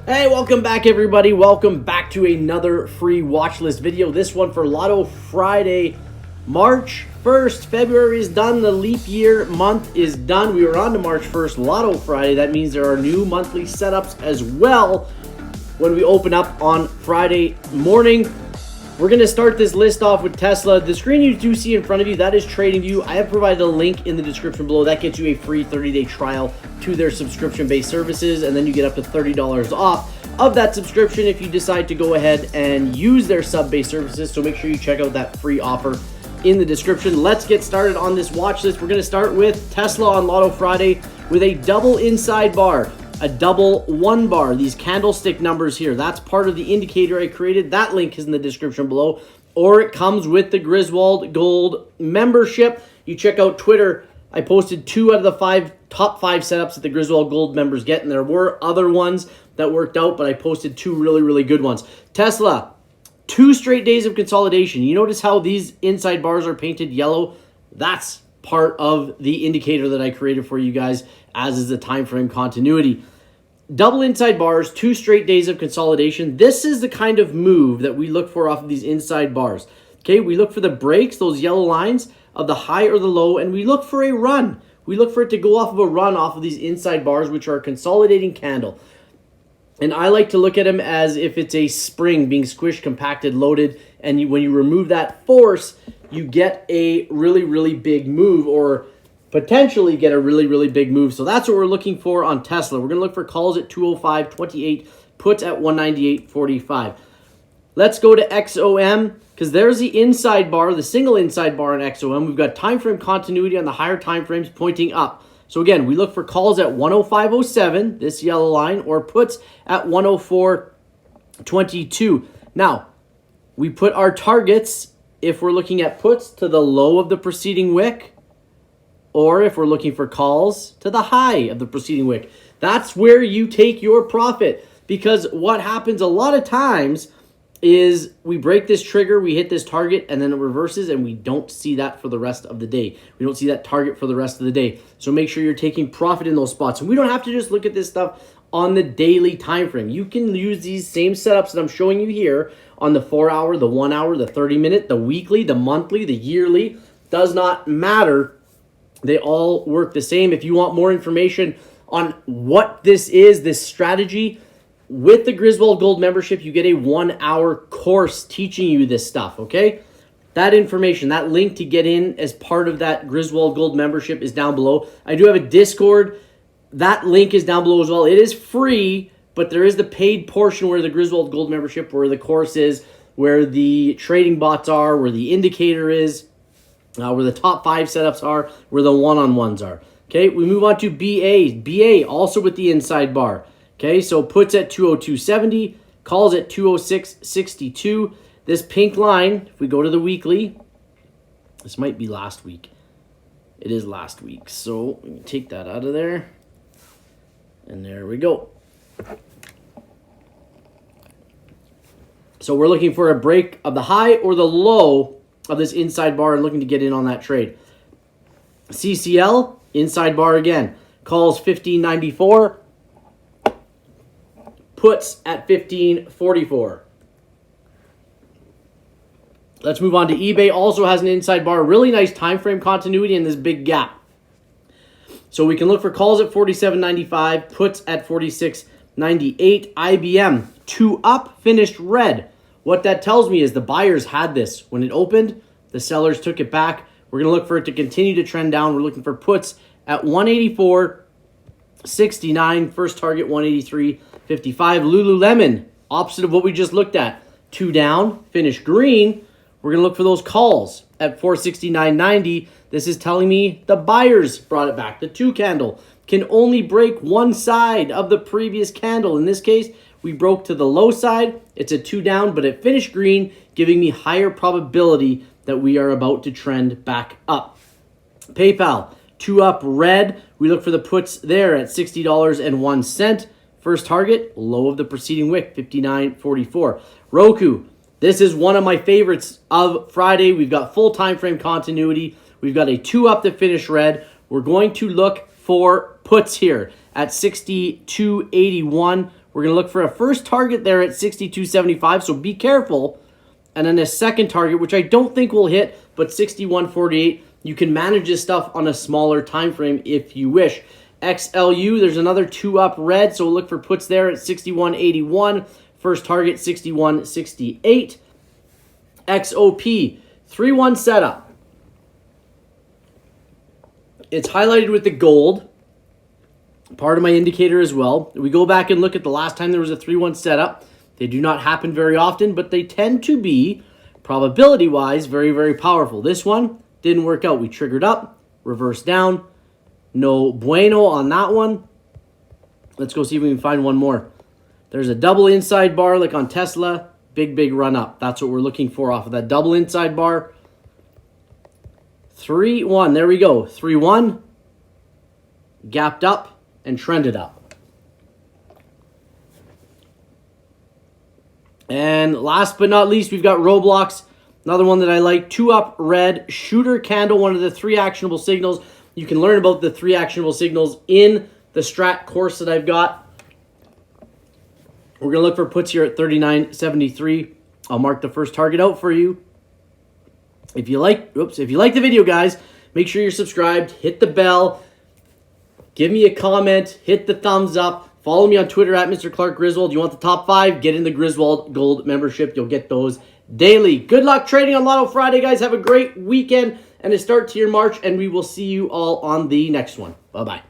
Hey, welcome back everybody. Welcome back to another free watch list video. This one for Lotto Friday, March 1st. February is done. The leap year month is done. We were on to March 1st, Lotto Friday. That means there are new monthly setups as well when we open up on Friday morning. We're going to start this list off with Tesla. The screen you do see in front of you, that is TradingView. I have provided a link in the description below. That gets you a free 30-day trial to their subscription-based services, and then you get up to $30 off of that subscription if you decide to go ahead and use their sub-based services. So make sure you check out that free offer in the description. Let's get started on this watch list. We're going to start with Tesla on Lotto Friday with a double inside bar. A double one bar, these candlestick numbers here. That's part of the indicator I created. That link is in the description below. Or it comes with the Griswold Gold membership. You check out Twitter. I posted 2 out of the top 5 setups that the Griswold Gold members get. And there were other ones that worked out, but I posted 2 really, really good ones. Tesla, 2 straight days of consolidation. You notice how these inside bars are painted yellow? That's part of the indicator that I created for you guys, as is the time frame continuity. Double inside bars, 2 straight days of consolidation. This is the kind of move that we look for off of these inside bars. Okay, we look for the breaks, those yellow lines of the high or the low, and we look for a run. We look for it to go off of a run off of these inside bars, which are a consolidating candle. And I like to look at them as if it's a spring being squished, compacted, loaded, and when you remove that force, you get a really, really big move, or potentially get a really, really big move. So that's what we're looking for on Tesla. We're going to look for calls at 205.28, puts at 198.45. Let's go to XOM, because there's the inside bar, the single inside bar on XOM. We've got time frame continuity on the higher time frames pointing up. So again, we look for calls at 105.07, this yellow line, or puts at 104.22. Now, we put our targets, if we're looking at puts, to the low of the preceding wick, or if we're looking for calls, to the high of the preceding wick. That's where you take your profit, because what happens a lot of times is we break this trigger, we hit this target, and then it reverses, and we don't see that for the rest of the day. We don't see that target for the rest of the day. So make sure you're taking profit in those spots. And we don't have to just look at this stuff on the daily time frame. You can use these same setups that I'm showing you here on the 4-hour, the 1-hour, the 30-minute, the weekly, the monthly, the yearly. Does not matter. They all work the same. If you want more information on what this is, this strategy, with the Griswold Gold membership, you get a 1-hour course teaching you this stuff, okay? That information, that link to get in as part of that Griswold Gold membership is down below. I do have a Discord. That link is down below as well. It is free, but there is the paid portion where the Griswold Gold membership, where the course is, where the trading bots are, where the indicator is, where the top 5 setups are, where the one-on-ones are. Okay, we move on to BA. BA also with the inside bar. Okay, so puts at 202.70, calls at 206.62. This pink line, if we go to the weekly, this might be last week. It is last week. So we can take that out of there. And there we go. So we're looking for a break of the high or the low of this inside bar and looking to get in on that trade. CCL, inside bar again. Calls 15.94. Puts at 15.44. Let's move on to eBay. Also has an inside bar. Really nice time frame continuity in this big gap. So we can look for calls at 47.95. Puts at 46.98. IBM, 2 up, finished red. What that tells me is the buyers had this. When it opened, the sellers took it back. We're going to look for it to continue to trend down. We're looking for puts at 184.69. First target, 183.55. Lululemon, opposite of what we just looked at. 2 down, finish green. We're going to look for those calls at 469.90. This is telling me the buyers brought it back. The 2 candle can only break one side of the previous candle. In this case, we broke to the low side. It's a 2 down, but it finished green, giving me higher probability that we are about to trend back up. PayPal, 2 up red. We look for the puts there at $60.01. First target, low of the preceding wick, 59.44. Roku, this is one of my favorites of Friday. We've got full time frame continuity. We've got a 2 up to finish red. We're going to look for puts here at 62.81. We're going to look for a first target there at 62.75, so be careful. And then a second target, which I don't think will hit, but 61.48. You can manage this stuff on a smaller time frame if you wish. XLU, there's another 2-up red, so we'll look for puts there at 61.81. First target, 61.68. XOP, 3-1 setup. It's highlighted with the gold. Part of my indicator as well. We go back and look at the last time there was a 3-1 setup. They do not happen very often, but they tend to be, probability-wise, very, very powerful. This one didn't work out. We triggered up, reversed down. No bueno on that one. Let's go see if we can find one more. There's a double inside bar like on Tesla. Big, big run up. That's what we're looking for off of that double inside bar. 3-1. There we go. 3-1. Gapped up and trended up. And last but not least, we've got Roblox. Another one that I like. 2-up red shooter candle. One of the 3 actionable signals. You can learn about the 3 actionable signals in the Strat course that I've got. We're going to look for puts here at 39.73. I'll mark the first target out for you. If you like the video, guys, make sure you're subscribed. Hit the bell. Give me a comment. Hit the thumbs up. Follow me on Twitter at Mr. Clark Griswold. You want the top 5? Get in the Griswold Gold membership. You'll get those daily. Good luck trading on Lotto Friday, guys. Have a great weekend and a start to your March, and we will see you all on the next one. Bye-bye.